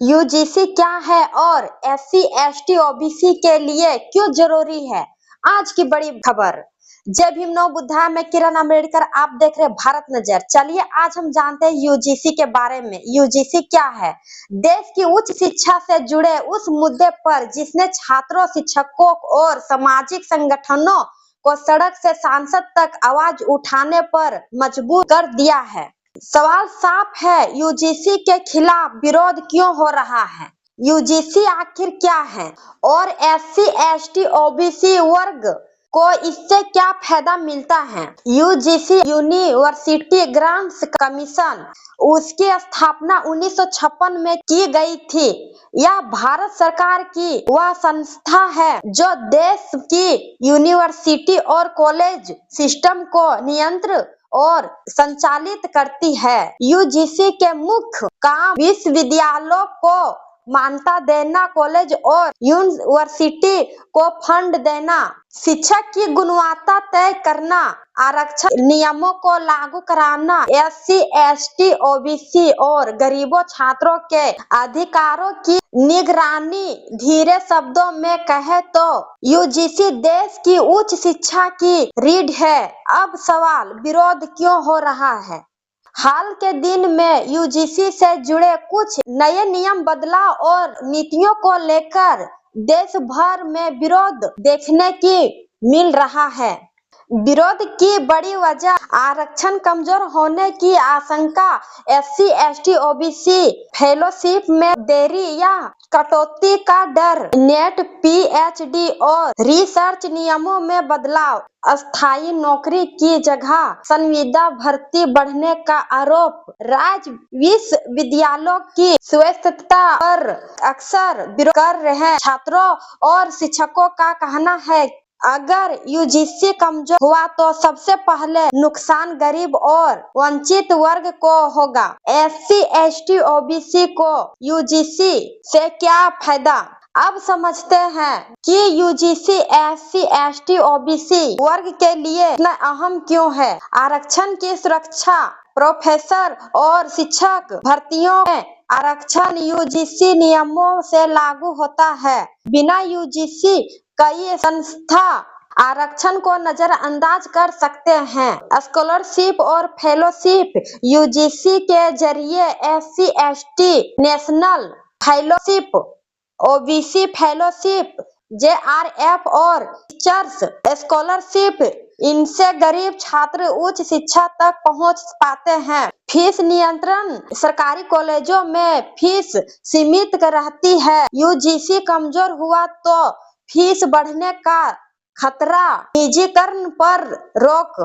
UGC क्या है और एससी एसटी ओबीसी के लिए क्यों जरूरी है। आज की बड़ी खबर। जय भीम नव बुद्धाय, मैं किरण अम्बेडकर, आप देख रहे हैं भारत नजर। चलिए आज हम जानते हैं यूजीसी के बारे में। यूजीसी क्या है? देश की उच्च शिक्षा से जुड़े उस मुद्दे पर जिसने छात्रों, शिक्षकों और सामाजिक संगठनों को सड़क से सांसद तक आवाज उठाने पर मजबूर कर दिया है। सवाल साफ है, यूजीसी के खिलाफ विरोध क्यों हो रहा है? यूजीसी आखिर क्या है और एससी एसटी ओबीसी वर्ग को इससे क्या फायदा मिलता है? यूजीसी यूनिवर्सिटी ग्रांट्स कमीशन, उसकी स्थापना 1956 में की गई थी। यह भारत सरकार की वह संस्था है जो देश की यूनिवर्सिटी और कॉलेज सिस्टम को नियंत्रण और संचालित करती है। यूजीसी के मुख्य काम विश्वविद्यालयों को मान्यता देना, कॉलेज और यूनिवर्सिटी को फंड देना, शिक्षा की गुणवत्ता तय करना, आरक्षण नियमों को लागू कराना, एससी एसटी ओबीसी और गरीबों छात्रों के अधिकारों की निगरानी। धीरे शब्दों में कहे तो यूजीसी देश की उच्च शिक्षा की रीढ़ है। अब सवाल, विरोध क्यों हो रहा है? हाल के दिन में यूजीसी से जुड़े कुछ नए नियम, बदलाव और नीतियों को लेकर देश भर में विरोध देखने की मिल रहा है। विरोध की बड़ी वजह आरक्षण कमजोर होने की आशंका, एससी एसटी ओबीसी फेलोशिप में देरी या कटौती का डर, नेट पीएचडी और रिसर्च नियमों में बदलाव, अस्थायी नौकरी की जगह संविदा भर्ती बढ़ने का आरोप, राज्य विश्वविद्यालयों की स्वायत्तता पर अक्सर विरोध कर रहे छात्रों और शिक्षकों का कहना है अगर यूजीसी कमजोर हुआ तो सबसे पहले नुकसान गरीब और वंचित वर्ग को होगा। एससी एसटी ओबीसी को यूजीसी से क्या फायदा? अब समझते हैं कि यूजीसी एससी एसटी ओबीसी वर्ग के लिए इतना अहम क्यों है। आरक्षण की सुरक्षा, प्रोफेसर और शिक्षक भर्तियों में आरक्षण यूजीसी नियमों से लागू होता है। बिना यूजीसी कई संस्था आरक्षण को नजरअंदाज कर सकते हैं। स्कॉलरशिप और फेलोशिप, यूजीसी के जरिए SC ST national fellowship, OBC fellowship, JRF और टीचर्स स्कॉलरशिप, इनसे गरीब छात्र उच्च शिक्षा तक पहुंच पाते हैं। फीस नियंत्रण, सरकारी कॉलेजों में फीस सीमित रहती है। यूजीसी कमजोर हुआ तो फीस बढ़ने का खतरा, निजीकरण पर रोक।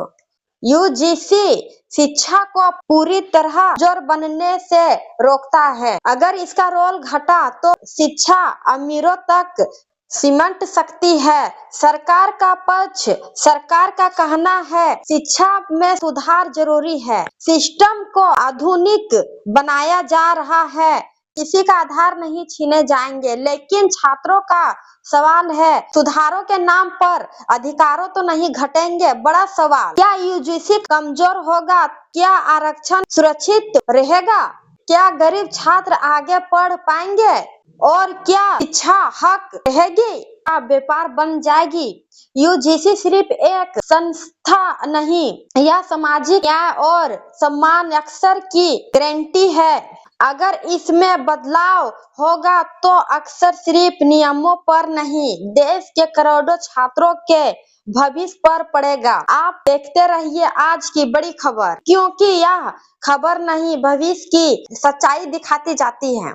यूजीसी शिक्षा को पूरी तरह जोर बनने से रोकता है। अगर इसका रोल घटा तो शिक्षा अमीरों तक सिमट सकती है। सरकार का पक्ष, सरकार का कहना है शिक्षा में सुधार जरूरी है, सिस्टम को आधुनिक बनाया जा रहा है, किसी का आधार नहीं छीने जाएंगे। लेकिन छात्रों का सवाल है, सुधारों के नाम पर अधिकारों तो नहीं घटेंगे। बड़ा सवाल, क्या यूजीसी कमजोर होगा? क्या आरक्षण सुरक्षित रहेगा? क्या गरीब छात्र आगे पढ़ पाएंगे? और क्या शिक्षा हक रहेगी? क्या व्यापार बन जाएगी? यूजीसी सिर्फ एक संस्था नहीं, यह सामाजिक न्याय और सम्मान अक्सर की गारंटी है। अगर इसमें बदलाव होगा तो अक्सर सिर्फ नियमों पर नहीं, देश के करोड़ों छात्रों के भविष्य पर पड़ेगा। आप देखते रहिए आज की बड़ी खबर, क्योंकि यह खबर नहीं भविष्य की सच्चाई दिखाती जाती है।